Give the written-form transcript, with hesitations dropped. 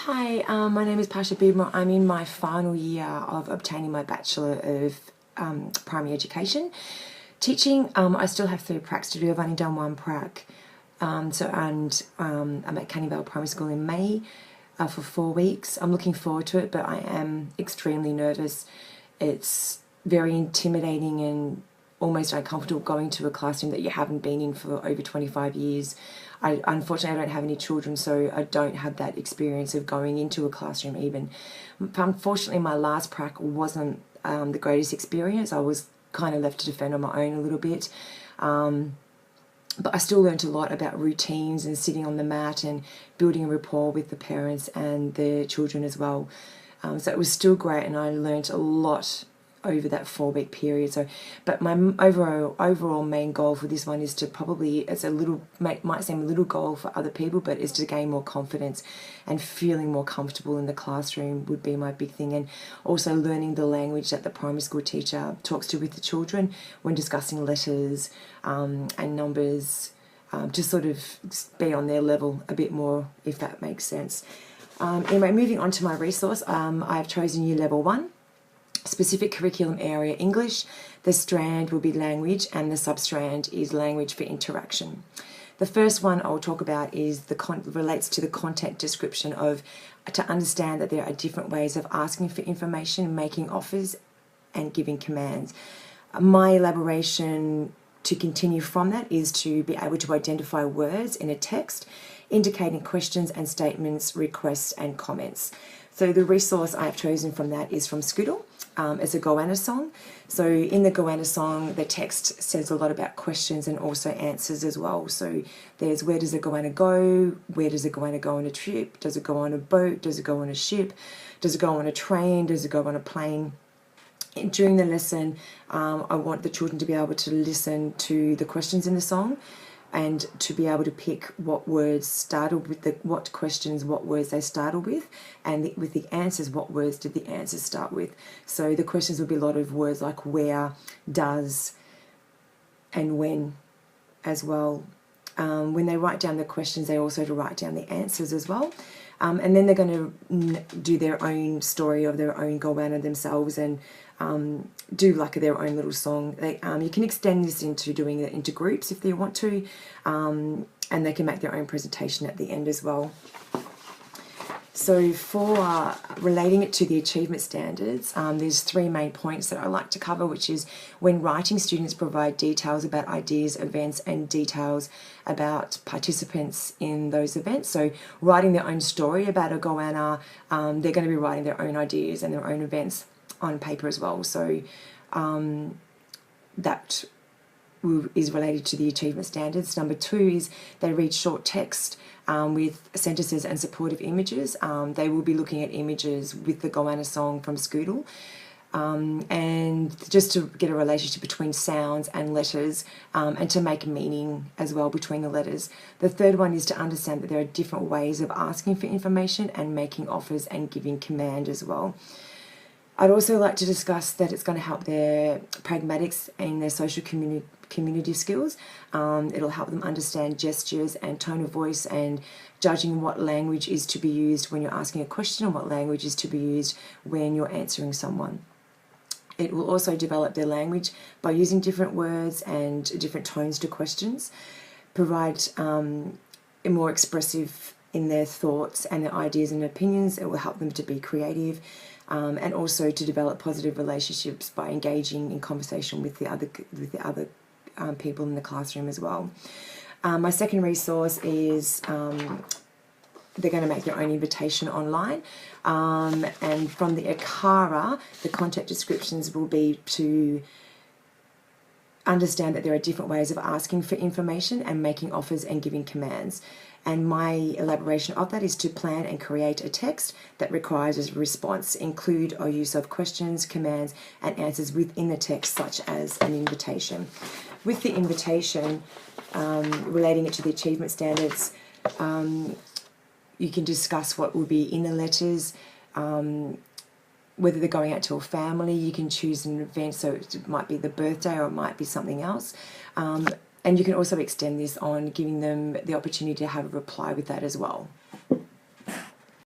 Hi, my name is Pasha Bidmore. I'm in my final year of obtaining my Bachelor of Primary Education. Teaching, I still have 3 pracs to do. I've only done 1 prac. I'm at Canning Vale Primary School in May for 4 weeks. I'm looking forward to it, but I am extremely nervous. It's very intimidating and almost uncomfortable going to a classroom that you haven't been in for over 25 years. Unfortunately, I don't have any children, so I don't have that experience of going into a classroom even. Unfortunately, my last prac wasn't the greatest experience. I was kind of left to defend on my own a little bit. But I still learned a lot about routines and sitting on the mat and building a rapport with the parents and the children as well. So it was still great, and I learned a lot over that 4-week period. But my overall main goal for this one is to might seem a little goal for other people, but is to gain more confidence and feeling more comfortable in the classroom would be my big thing. And also learning the language that the primary school teacher talks to with the children when discussing letters and numbers, to sort of be on their level a bit more, if that makes sense. Anyway, moving on to my resource, I've chosen Year Level 1. Specific curriculum area English, the strand will be language, and the substrand is language for interaction. The first one I'll talk about is relates to the content description to understand that there are different ways of asking for information, making offers and giving commands. My elaboration to continue from that is to be able to identify words in a text indicating questions and statements, requests and comments. So the resource I've chosen from that is from Scoodle. It's a Goanna song. So in the Goanna song, the text says a lot about questions and also answers as well. So there's, where does a Goanna go? Where does a Goanna go on a trip? Does it go on a boat? Does it go on a ship? Does it go on a train? Does it go on a plane? And during the lesson, I want the children to be able to listen to the questions in the song and to be able to pick what words started with what questions, what words they started with, and with the answers, what words did the answers start with. So the questions will be a lot of words like where, does, and when as well. When they write down the questions, they also write down the answers as well. And then they're going to do their own story of their own Goanna themselves and do like their own little song. You can extend this into doing it into groups if they want to, and they can make their own presentation at the end as well. So for relating it to the achievement standards, there's 3 main points that I like to cover, which is when writing, students provide details about ideas, events and details about participants in those events. So writing their own story about a Goanna, they're going to be writing their own ideas and their own events on paper as well. So that is related to the achievement standards. Number 2 is they read short text with sentences and supportive images. They will be looking at images with the Goanna song from Scoodle, and just to get a relationship between sounds and letters, and to make meaning as well between the letters. The third one is to understand that there are different ways of asking for information and making offers and giving command as well. I'd also like to discuss that it's going to help their pragmatics and their social community skills. It'll help them understand gestures and tone of voice and judging what language is to be used when you're asking a question and what language is to be used when you're answering someone. It will also develop their language by using different words and different tones to questions, provide more expressive in their thoughts and their ideas and opinions. It will help them to be creative, and also to develop positive relationships by engaging in conversation with the other people in the classroom as well. My second resource is they're going to make their own invitation online, and from the ACARA, the content descriptions will be to understand that there are different ways of asking for information and making offers and giving commands. And my elaboration of that is to plan and create a text that requires a response, include or use of questions, commands and answers within the text, such as an invitation. With the invitation, relating it to the achievement standards, you can discuss what will be in the letters, whether they're going out to a family. You can choose an event, so it might be the birthday or it might be something else. And you can also extend this on giving them the opportunity to have a reply with that as well.